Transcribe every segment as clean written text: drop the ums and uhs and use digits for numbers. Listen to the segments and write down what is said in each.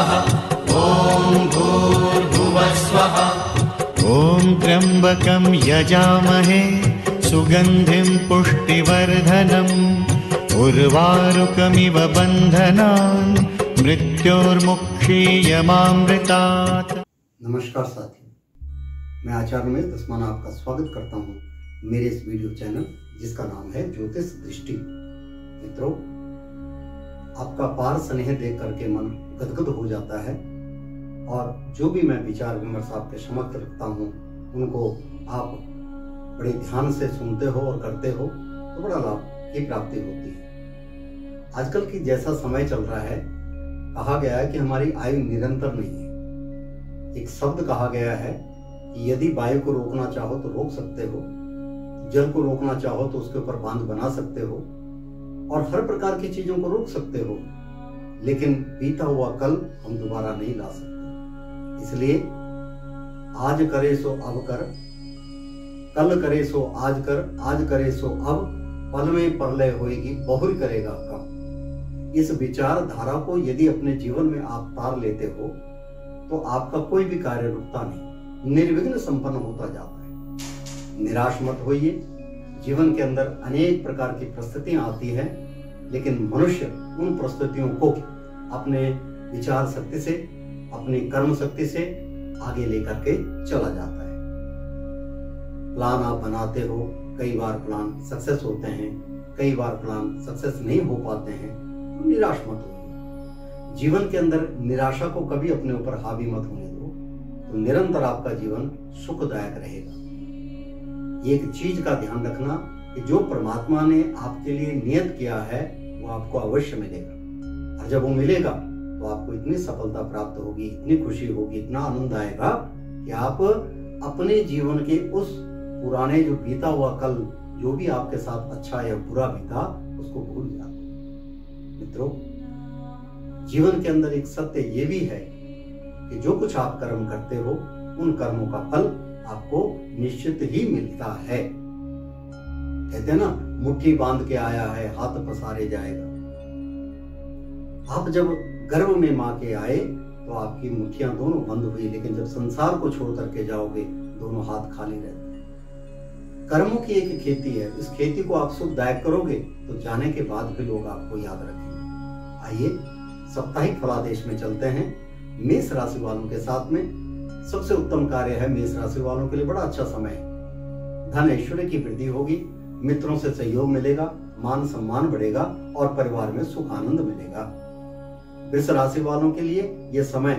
स्वः। ॐ भूर्भुवः स्वः। ॐ त्र्यम्बकं यजामहे सुगन्धिं पुष्टिवर्धनम् उर्वारुकमिव बन्धनान् मृत्योर्मुक्षीयमामृतात्। नमस्कार साथियों, मैं आचार्य रमेश दसमाना आपका स्वागत करता हूं मेरे इस वीडियो चैनल जिसका नाम है ज्योतिष दृष्टि। मित्रों, आपका पार स्नेह देख करके मन गदगद हो जाता है और जो भी मैं विचार विमर्श आपके समक्ष रखता हूं उनको आप बड़े ध्यान से सुनते हो और करते हो तो बड़ा लाभ की प्राप्ति होती है। आजकल की जैसा समय चल रहा है, कहा गया है कि हमारी आयु निरंतर नहीं है। एक शब्द कहा गया है कि यदि वायु को रोकना चाहो तो रोक सकते हो, जल को रोकना चाहो तो उसके ऊपर बांध बना सकते हो और हर प्रकार की चीजों को रोक सकते हो, लेकिन बीता हुआ कल हम दोबारा नहीं ला सकते। इसलिए आज करे सो अब कर, कल करे सो आज कर, आज करे सो अब, पल में प्रलय होएगी बहुरी करेगा कब। इस विचारधारा को यदि अपने जीवन में आप तार लेते हो तो आपका कोई भी कार्य रुकता नहीं, निर्विघ्न संपन्न होता जाता है। निराश मत होइए। जीवन के अंदर अनेक प्रकार की परिस्थितियां आती हैं, लेकिन मनुष्य उन परिस्थितियों को अपने विचार शक्ति से, अपनी कर्म शक्ति से आगे लेकर के चला जाता है। प्लान आप बनाते हो, कई बार प्लान सक्सेस होते हैं, कई बार प्लान सक्सेस नहीं हो पाते हैं, तो निराश मत होइए। जीवन के अंदर निराशा को कभी अपने ऊपर हावी मत होने दो, तो निरंतर आपका जीवन सुखदायक रहेगा। एक चीज का ध्यान रखना कि जो परमात्मा ने आपके लिए नियत किया है वो आपको अवश्य मिलेगा, और जब वो मिलेगा तो आपको इतनी सफलता प्राप्त होगी, इतनी खुशी होगी, इतना आनंद आएगा कि आप अपने जीवन के उस पुराने जो बीता हुआ कल, जो भी आपके साथ अच्छा या बुरा बीता, उसको भूल जाते। मित्रों, जीवन के अंदर एक सत्य ये भी है कि जो कुछ आप कर्म करते हो उन कर्मों का फल आपको निश्चित ही मिलता है। कहते हैं ना, मुट्ठी बांध के आया है हाथ पसारे जाएगा। आप जब गर्भ में मां के आए तो आपकी मुट्ठियां दोनों बंद हुई, लेकिन जब संसार को छोड़ करके जाओगे दोनों हाथ खाली रहते हैं। कर्मों की एक खेती है, इस खेती को आप सुखदायक करोगे तो जाने के बाद भी लोग आपको याद रखेंगे। आइए साप्ताहिक फलादेश में चलते हैं मेष राशि वालों के साथ में। सबसे उत्तम कार्य है मेष राशि वालों के लिए बड़ा अच्छा समय है। धन ऐश्वर्य की वृद्धि होगी, मित्रों से सहयोग मिलेगा, मान सम्मान बढ़ेगा और परिवार में सुख आनंद मिलेगा। वृष राशि वालों के लिए यह समय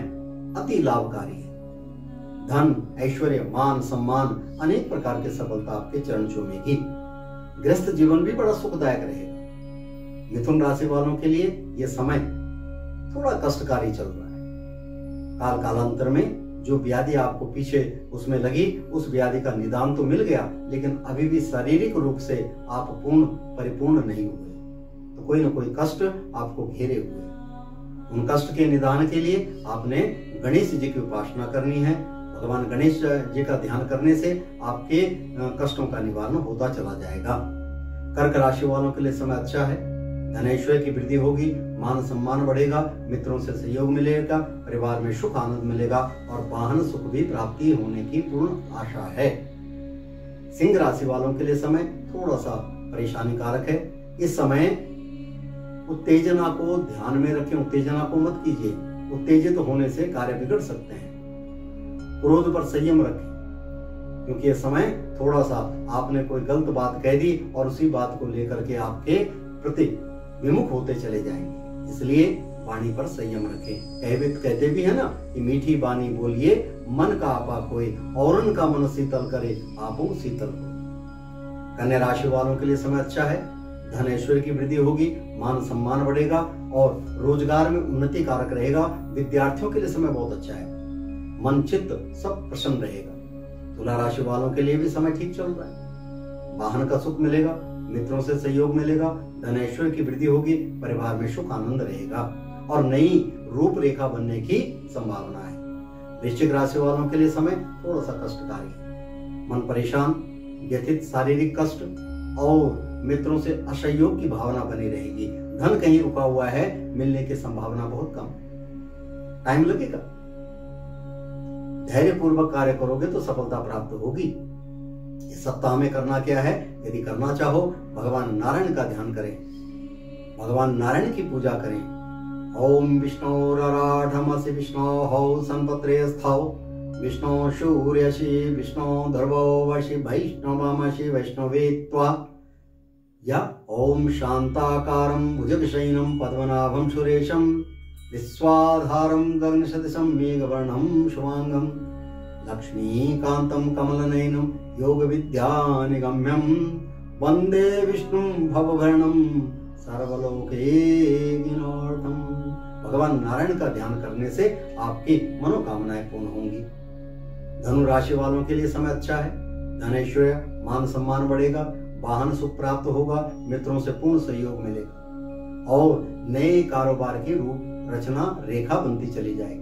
अति लाभकारी है। धन ऐश्वर्य मान सम्मान अनेक प्रकार की सफलता आपके चरण चूमेगी। गृहस्थ जीवन भी बड़ा सुखदायक रहेगा। मिथुन राशि वालों के लिए यह समय थोड़ा कष्टकारी चल रहा है। काल कालांतर में जो व्याधि आपको पीछे उसमें लगी, उस व्याधि का निदान तो मिल गया, लेकिन अभी भी शारीरिक रूप से आप परिपूर्ण नहीं हुए, तो कोई ना कोई कष्ट आपको घेरे हुए। उन कष्ट के निदान के लिए आपने गणेश जी की उपासना करनी है। भगवान गणेश जी का ध्यान करने से आपके कष्टों का निवारण होता चला जाएगा। कर्क राशि वालों के लिए समय अच्छा है। धनैश्वर्य की वृद्धि होगी, मान सम्मान बढ़ेगा, मित्रों से सहयोग मिलेगा, परिवार में सुख आनंद मिलेगा और वाहन सुख भी प्राप्ति होने की पूर्ण आशा है। सिंह राशि वालों के लिए समय थोड़ा सा परेशानी कारक है। इस समय उत्तेजना को ध्यान में रखें, उत्तेजना को मत कीजिए। उत्तेजित होने से कार्य बिगड़ सकते हैं। क्रोध पर संयम रखें, क्योंकि यह समय थोड़ा सा आपने कोई गलत बात कह दी और उसी बात को लेकर के आपके प्रति विमुख होते चले जाएंगे। इसलिए वाणी पर संयम रखें। कहते भी है ना कि मीठी बानी बोलिए मन का आपा कोई, औरन का मन शीतल करे आपो शीतल हो। कन्या राशि वालों के लिए समय अच्छा है। धन ऐश्वर्य की वृद्धि होगी, मान सम्मान बढ़ेगा और रोजगार में उन्नति कारक रहेगा। विद्यार्थियों के लिए समय बहुत अच्छा है। मन चित्त सब प्रसन्न रहेगा। तुला राशि वालों के लिए भी समय ठीक चल रहा है। वाहन का सुख मिलेगा, मित्रों से सहयोग मिलेगा, धन ऐश्वर्य की वृद्धि होगी, परिवार में सुख आनंद रहेगा और नई रूपरेखा बनने की संभावना है। वृश्चिक राशि वालों के लिए समय थोड़ा सा कष्टकारी है। मन परेशान, व्यथित, शारीरिक कष्ट और मित्रों से असहयोग की भावना बनी रहेगी। धन कहीं रुका हुआ है, मिलने की संभावना बहुत कम है। टाइम लगेगा। धैर्य पूर्वक कार्य करोगे तो सफलता प्राप्त होगी। इस सप्ताह में करना क्या है? यदि करना चाहो भगवान नारायण का ध्यान करें, भगवान नारायण की पूजा करें। ओम विष्णुराराढमसि विष्णोः संपत्रेस्थौ विष्णु सूर्यसि विष्णु ध्रुवोऽसि वैष्णवमसि वैष्णवे त्वा या ओम शांताकारं भुजगशयनं पद्मनाभं सुरेशं विश्वाधारं गगनसदृशं मेघवर्णं शुभांगं लक्ष्मीकान्तं कमलनयनं योगविद्यानिगम्यं वन्दे विष्णुं भवभरणं सर्वलोकैकनाथं। भगवान नारायण का ध्यान करने से आपकी मनोकामनाएं पूर्ण होंगी। धनु राशि वालों के लिए समय अच्छा है। धन ऐश्वर्य मान सम्मान बढ़ेगा, वाहन सुख प्राप्त होगा, मित्रों से पूर्ण सहयोग मिलेगा और नए कारोबार की रूप रचना रेखा बनती चली जाएगी।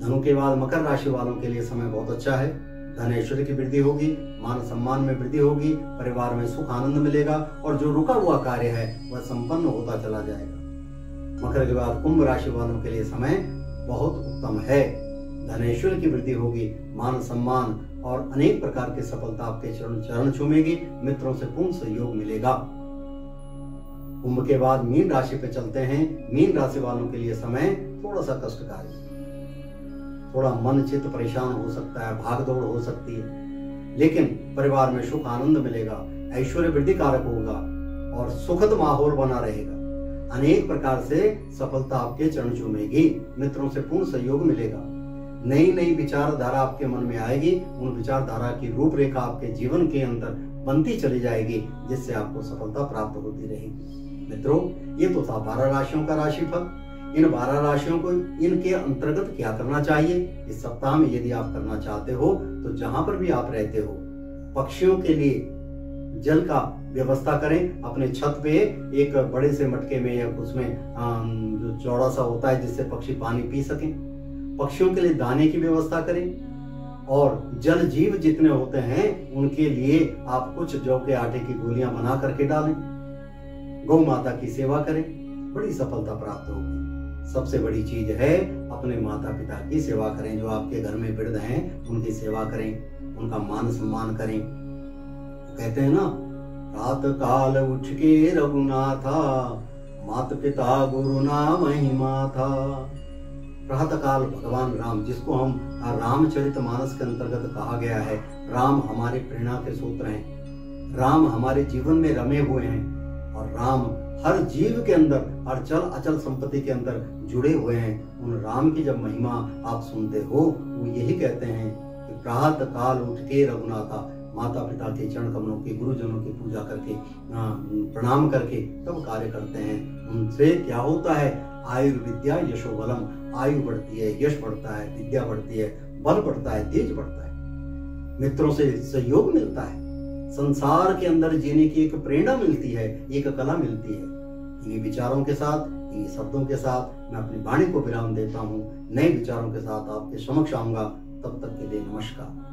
धनु के बाद मकर राशि वालों के लिए समय बहुत अच्छा है। धन ऐश्वर्य की वृद्धि होगी, मान सम्मान में वृद्धि होगी, परिवार में सुख आनंद मिलेगा और जो रुका हुआ कार्य है वह संपन्न होता चला जाएगा। मकर के बाद कुंभ राशि वालों के लिए समय बहुत उत्तम है। धन ऐश्वर्य की वृद्धि होगी, मान सम्मान और अनेक प्रकार की सफलता आपके चरण छूमेगी, मित्रों से पूर्ण सहयोग मिलेगा। कुंभ के बाद मीन राशि पे चलते हैं। मीन राशि वालों के लिए समय थोड़ा सा कष्टकारी, थोड़ा मन चित्त परेशान हो सकता है, भाग दौड़ हो सकती है, लेकिन परिवार में सुख आनंद मिलेगा, ऐश्वर्य वृद्धि कारक होगा और सुखद माहौल बना रहेगा। अनेक प्रकार से सफलता आपके चरण चूमेगी, मित्रों से पूर्ण सहयोग मिलेगा। नई नई विचारधारा आपके मन में आएगी, उन विचारधारा की रूपरेखा आपके जीवन के अंदर बनती चली जाएगी, जिससे आपको सफलता प्राप्त होती रहेगी। मित्रों, ये तो था 12 राशियों का राशिफल। इन 12 राशियों को इनके अंतर्गत क्या करना चाहिए इस सप्ताह में यदि आप करना चाहते हो तो जहां पर भी आप रहते हो पक्षियों के लिए जल का व्यवस्था करें। अपने छत पे एक बड़े से मटके में या उसमें जो चौड़ा सा होता है जिससे पक्षी पानी पी सकें, पक्षियों के लिए दाने की व्यवस्था करें और जल जीव जितने होते हैं उनके लिए आप कुछ जौ के आटे की गोलियां बना करके डालें। गौ माता की सेवा करें, बड़ी सफलता प्राप्त होगी। सबसे बड़ी चीज है अपने माता पिता की सेवा करें। जो आपके घर में वृद्ध हैं उनकी सेवा करें, उनका मान सम्मान करें। कहते हैं ना, रात काल उठ के रघुनाथा माता पिता गुरु ना महिमा था। प्रातः काल भगवान राम, जिसको हम रामचरितमानस के अंतर्गत कहा गया है, राम हमारे प्रेरणा के सूत्र हैं, राम हमारे जीवन में रमे हुए हैं और राम हर जीव के अंदर, हर चल अचल संपत्ति के अंदर जुड़े हुए हैं। उन राम की जब महिमा आप सुनते हो वो यही कहते हैं कि प्रातः काल उठ के रघुनाथा, माता पिता के चरण कमलों की, गुरुजनों की पूजा करके, प्रणाम करके तब कार्य करते हैं। उनसे क्या होता है? आयुर्विद्या यशो बलम, आयु बढ़ती है, यश बढ़ता है, विद्या बढ़ती है, बल बढ़ता है, तेज बढ़ता है, मित्रों से सहयोग मिलता है, संसार के अंदर जीने की एक प्रेरणा मिलती है, एक कला मिलती है। इन्हीं विचारों के साथ, इन्हीं शब्दों के साथ मैं अपनी वाणी को विराम देता हूँ। नए विचारों के साथ आपके समक्ष आऊंगा। तब तक के लिए नमस्कार।